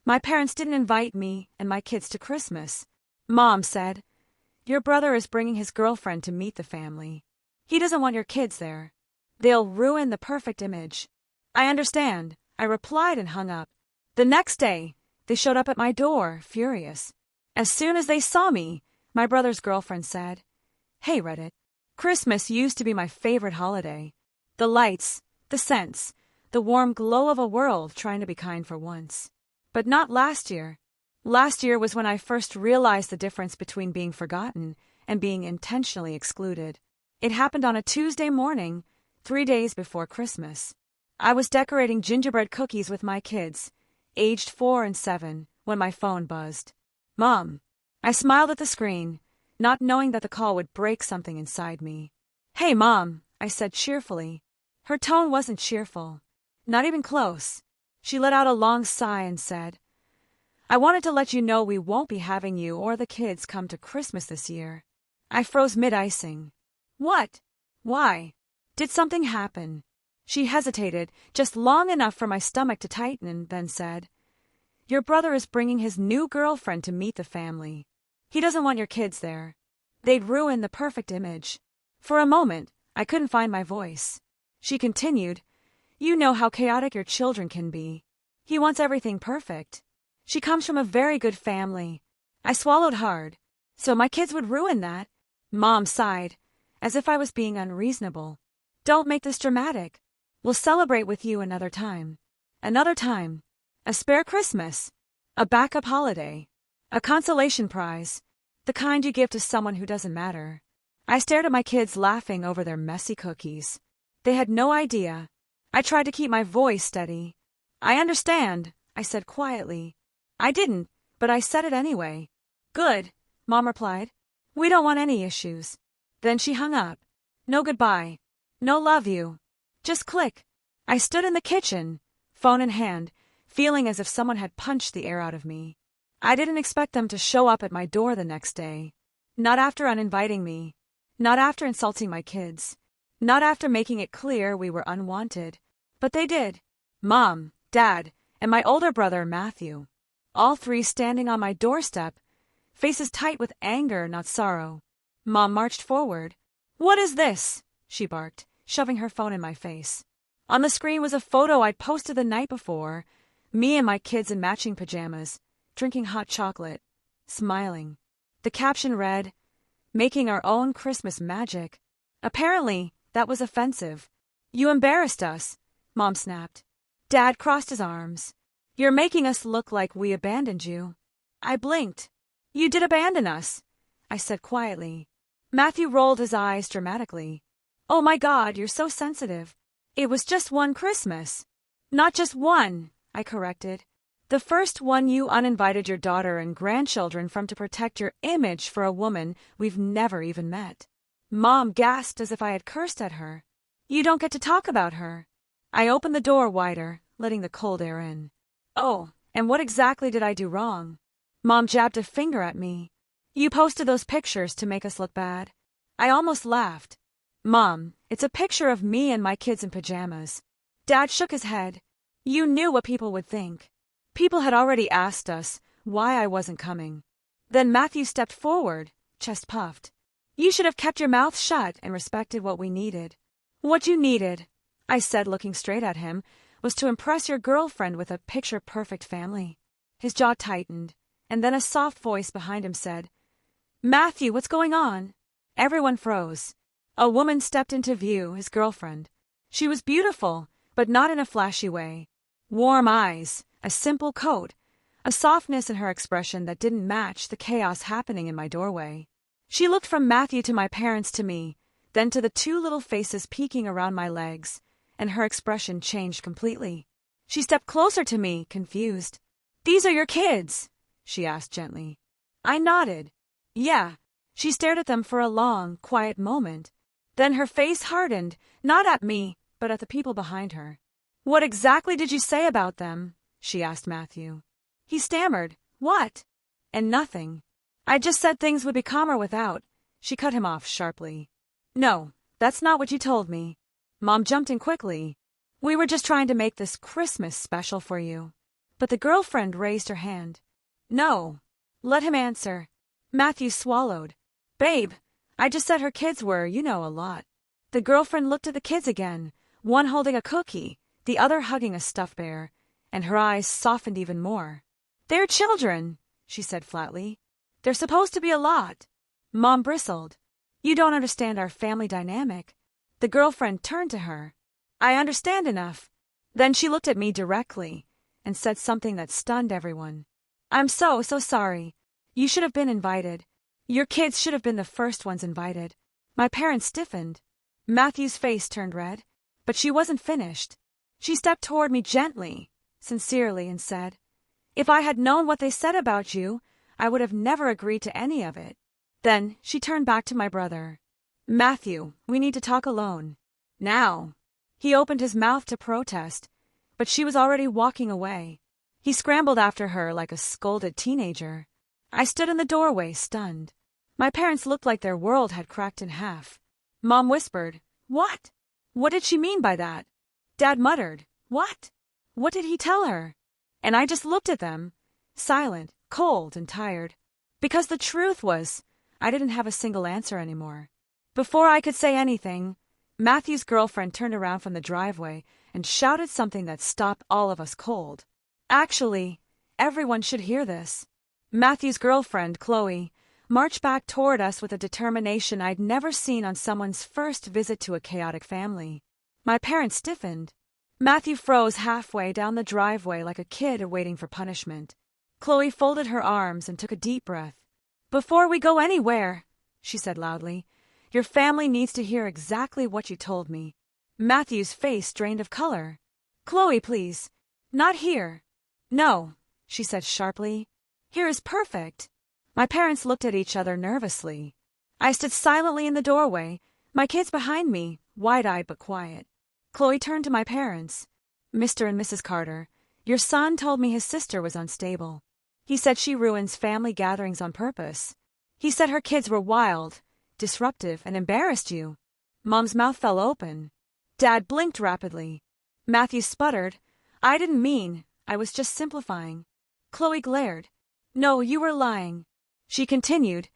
My parents didn't invite me and my kids to Christmas. Mom said, "Your brother is bringing his girlfriend to meet the family. He doesn't want your kids there. They'll ruin the perfect image." "I understand," I replied and hung up. The next day, they showed up at my door, furious. As soon as they saw me, my brother's girlfriend said, "Hey, Reddit, Christmas used to be my favorite holiday. The lights, the scents, the warm glow of a world trying to be kind for once. But not last year. Last year was when I first realized the difference between being forgotten and being intentionally excluded. It happened on a Tuesday morning, 3 days before Christmas. I was decorating gingerbread cookies with my kids, aged 4 and 7, when my phone buzzed. "Mom." I smiled at the screen, not knowing that the call would break something inside me. "Hey, Mom," I said cheerfully. Her tone wasn't cheerful. Not even close. She let out a long sigh and said, "I wanted to let you know we won't be having you or the kids come to Christmas this year." I froze mid-icing. "What? Why? Did something happen?" She hesitated, just long enough for my stomach to tighten, and then said, "Your brother is bringing his new girlfriend to meet the family. He doesn't want your kids there. They'd ruin the perfect image." For a moment, I couldn't find my voice. She continued, "You know how chaotic your children can be. He wants everything perfect. She comes from a very good family." I swallowed hard. So my kids would ruin that? Mom sighed, as if I was being unreasonable. "Don't make this dramatic. We'll celebrate with you another time. Another time. A spare Christmas. A backup holiday. A consolation prize. The kind you give to someone who doesn't matter." I stared at my kids laughing over their messy cookies. They had no idea. I tried to keep my voice steady. "I understand," I said quietly. I didn't, but I said it anyway. "Good," Mom replied. "We don't want any issues." Then she hung up. No goodbye. No love you. Just click. I stood in the kitchen, phone in hand, feeling as if someone had punched the air out of me. I didn't expect them to show up at my door the next day. Not after uninviting me. Not after insulting my kids. Not after making it clear we were unwanted. But they did. Mom, Dad, and my older brother, Matthew. All three standing on my doorstep, faces tight with anger, not sorrow. Mom marched forward. "What is this?" she barked, shoving her phone in my face. On the screen was a photo I'd posted the night before, me and my kids in matching pajamas, drinking hot chocolate, smiling. The caption read, "Making our own Christmas magic." Apparently, that was offensive. "You embarrassed us," Mom snapped. Dad crossed his arms. "You're making us look like we abandoned you." I blinked. "You did abandon us," I said quietly. Matthew rolled his eyes dramatically. "Oh my God, you're so sensitive. It was just one Christmas." "Not just one," I corrected. "The first one you uninvited your daughter and grandchildren from to protect your image for a woman we've never even met." Mom gasped as if I had cursed at her. "You don't get to talk about her." I opened the door wider, letting the cold air in. "Oh, and what exactly did I do wrong?" Mom jabbed a finger at me. "You posted those pictures to make us look bad." I almost laughed. "Mom, it's a picture of me and my kids in pajamas." Dad shook his head. "You knew what people would think." People had already asked us why I wasn't coming. Then Matthew stepped forward, chest puffed. "You should have kept your mouth shut and respected what we needed." "What you needed," I said, looking straight at him, "was to impress your girlfriend with a picture-perfect family." His jaw tightened, and then a soft voice behind him said, "Matthew, what's going on?" Everyone froze. A woman stepped into view, his girlfriend. She was beautiful, but not in a flashy way. Warm eyes, a simple coat, a softness in her expression that didn't match the chaos happening in my doorway. She looked from Matthew to my parents to me, then to the two little faces peeking around my legs, and her expression changed completely. She stepped closer to me, confused. "These are your kids?" she asked gently. I nodded. "Yeah." She stared at them for a long, quiet moment. Then her face hardened, not at me, but at the people behind her. "What exactly did you say about them?" she asked Matthew. He stammered, "What?" And nothing. "I just said things would be calmer without." She cut him off sharply. "No, that's not what you told me." Mom jumped in quickly. "We were just trying to make this Christmas special for you." but the girlfriend raised her hand. No. Let him answer. Matthew swallowed. Babe, I just said her kids were, a lot. The girlfriend looked at the kids again, one holding a cookie, the other hugging a stuffed bear, and her eyes softened even more. They're children, she said flatly. They're supposed to be a lot. Mom bristled. You don't understand our family dynamic. The girlfriend turned to her. I understand enough. Then she looked at me directly and said something that stunned everyone. I'm so sorry. You should have been invited. Your kids should have been the first ones invited. My parents stiffened. Matthew's face turned red, but she wasn't finished. She stepped toward me gently, sincerely, and said, If I had known what they said about you, I would have never agreed to any of it. Then she turned back to my brother. Matthew, we need to talk alone. Now. He opened his mouth to protest, but she was already walking away. He scrambled after her like a scolded teenager. I stood in the doorway, stunned. My parents looked like their world had cracked in half. Mom whispered, What? What did she mean by that? Dad muttered, What? What did he tell her? And I just looked at them, silent, cold, and tired. Because the truth was, I didn't have a single answer anymore. Before I could say anything, Matthew's girlfriend turned around from the driveway and shouted something that stopped all of us cold. Actually, everyone should hear this. Matthew's girlfriend, Chloe, marched back toward us with a determination I'd never seen on someone's first visit to a chaotic family. My parents stiffened. Matthew froze halfway down the driveway like a kid waiting for punishment. Chloe folded her arms and took a deep breath. Before we go anywhere, she said loudly, your family needs to hear exactly what you told me. Matthew's face drained of color. Chloe, please. Not here. No, she said sharply. Here is perfect. My parents looked at each other nervously. I stood silently in the doorway, my kids behind me, wide-eyed but quiet. Chloe turned to my parents. Mr. and Mrs. Carter, your son told me his sister was unstable. He said she ruins family gatherings on purpose. He said her kids were wild, disruptive, and embarrassed you. Mom's mouth fell open. Dad blinked rapidly. Matthew sputtered, I didn't mean, I was just simplifying. Chloe glared. No, you were lying. She continued,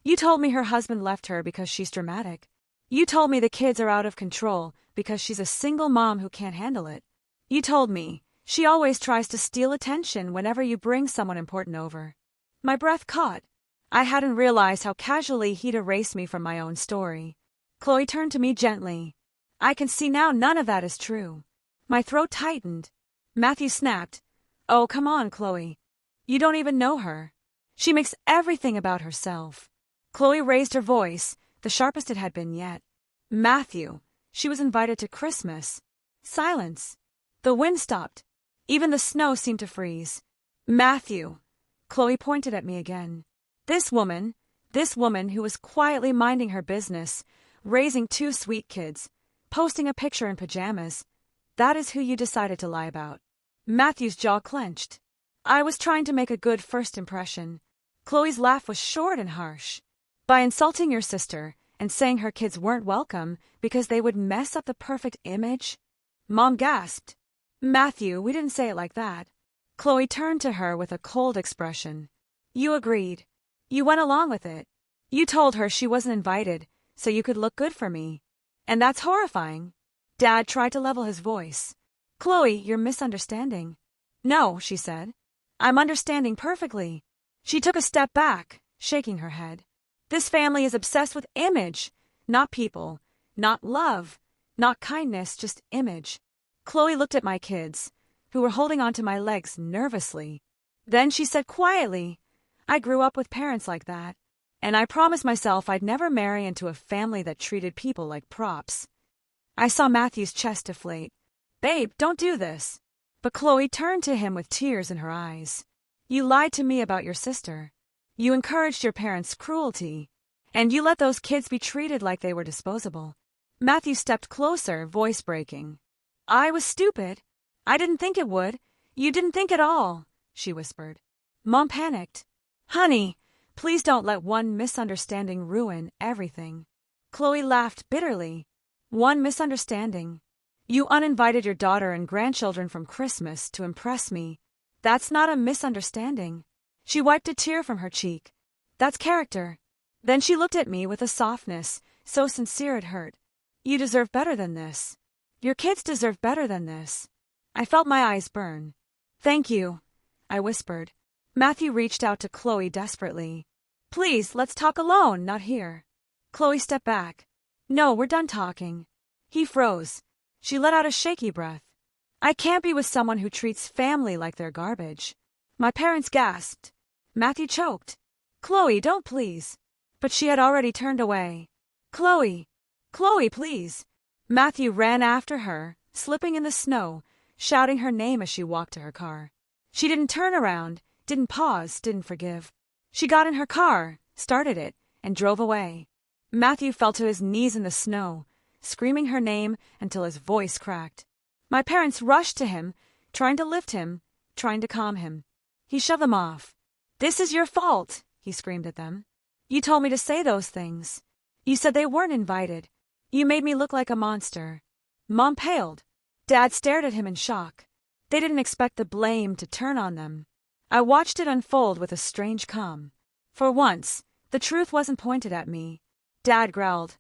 you told me her husband left her because she's dramatic. You told me the kids are out of control because she's a single mom who can't handle it. You told me she always tries to steal attention whenever you bring someone important over. My breath caught. I hadn't realized how casually he'd erased me from my own story. Chloe turned to me gently. I can see now none of that is true. My throat tightened. Matthew snapped. Oh, come on, Chloe. You don't even know her. She makes everything about herself. Chloe raised her voice, the sharpest it had been yet. Matthew, she was invited to Christmas. Silence. The wind stopped. Even the snow seemed to freeze. Matthew. Chloe pointed at me again. This woman who was quietly minding her business, raising 2 sweet kids, posting a picture in pajamas, that is who you decided to lie about. Matthew's jaw clenched. I was trying to make a good first impression. Chloe's laugh was short and harsh. By insulting your sister and saying her kids weren't welcome because they would mess up the perfect image? Mom gasped. Matthew, we didn't say it like that. Chloe turned to her with a cold expression. You agreed. You went along with it. You told her she wasn't invited, so you could look good for me. And that's horrifying. Dad tried to level his voice. Chloe, you're misunderstanding. No, she said. I'm understanding perfectly. She took a step back, shaking her head. This family is obsessed with image, not people, not love, not kindness, just image. Chloe looked at my kids, who were holding onto my legs nervously. Then she said quietly, I grew up with parents like that, and I promised myself I'd never marry into a family that treated people like props. I saw Matthew's chest deflate. Babe, don't do this. But Chloe turned to him with tears in her eyes. You lied to me about your sister. You encouraged your parents' cruelty. And you let those kids be treated like they were disposable. Matthew stepped closer, voice breaking. I was stupid. I didn't think it would. You didn't think at all, she whispered. Mom panicked. Honey, please don't let one misunderstanding ruin everything. Chloe laughed bitterly. One misunderstanding. You uninvited your daughter and grandchildren from Christmas to impress me. That's not a misunderstanding. She wiped a tear from her cheek. That's character. Then she looked at me with a softness so sincere it hurt. You deserve better than this. Your kids deserve better than this. I felt my eyes burn. Thank you, I whispered. Matthew reached out to Chloe desperately. Please, let's talk alone, not here. Chloe stepped back. No, we're done talking. He froze. She let out a shaky breath. I can't be with someone who treats family like they're garbage. My parents gasped. Matthew choked. Chloe, don't please. But she had already turned away. Chloe! Chloe, please! Matthew ran after her, slipping in the snow, shouting her name as she walked to her car. She didn't turn around, didn't pause, didn't forgive. She got in her car, started it, and drove away. Matthew fell to his knees in the snow, screaming her name until his voice cracked. My parents rushed to him, trying to lift him, trying to calm him. He shoved them off. This is your fault, he screamed at them. You told me to say those things. You said they weren't invited. You made me look like a monster. Mom paled. Dad stared at him in shock. They didn't expect the blame to turn on them. I watched it unfold with a strange calm. For once, the truth wasn't pointed at me. Dad growled,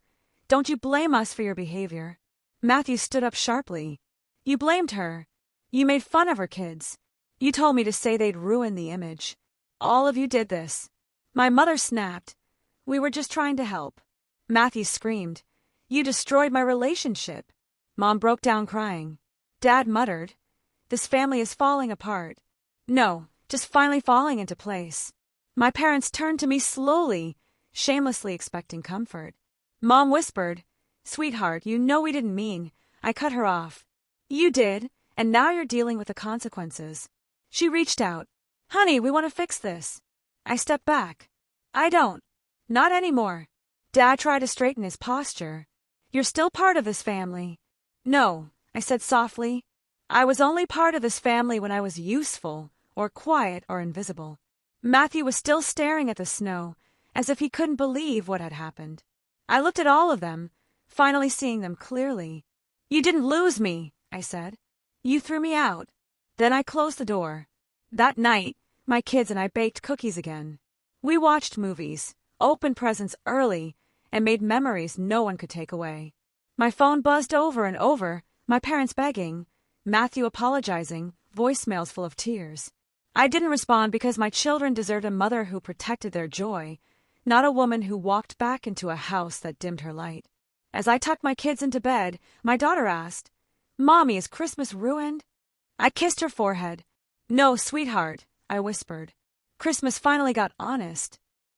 Don't you blame us for your behavior. Matthew stood up sharply. You blamed her. You made fun of her kids. You told me to say they'd ruin the image. All of you did this. My mother snapped. We were just trying to help. Matthew screamed. You destroyed my relationship. Mom broke down crying. Dad muttered, This family is falling apart. No, just finally falling into place. My parents turned to me slowly, shamelessly expecting comfort. Mom whispered, Sweetheart, you know we didn't mean. I cut her off. You did, and now you're dealing with the consequences. She reached out. Honey, we want to fix this. I stepped back. I don't. Not anymore. Dad tried to straighten his posture. You're still part of this family. No, I said softly. I was only part of this family when I was useful, or quiet, or invisible. Matthew was still staring at the snow, as if he couldn't believe what had happened. I looked at all of them, finally seeing them clearly. You didn't lose me, I said. You threw me out. Then I closed the door. That night, my kids and I baked cookies again. We watched movies, opened presents early, and made memories no one could take away. My phone buzzed over and over, my parents begging, Matthew apologizing, voicemails full of tears. I didn't respond because my children deserved a mother who protected their joy, not a woman who walked back into a house that dimmed her light. As I tucked my kids into bed, my daughter asked, Mommy, is Christmas ruined? I kissed her forehead. No, sweetheart, I whispered. Christmas finally got honest.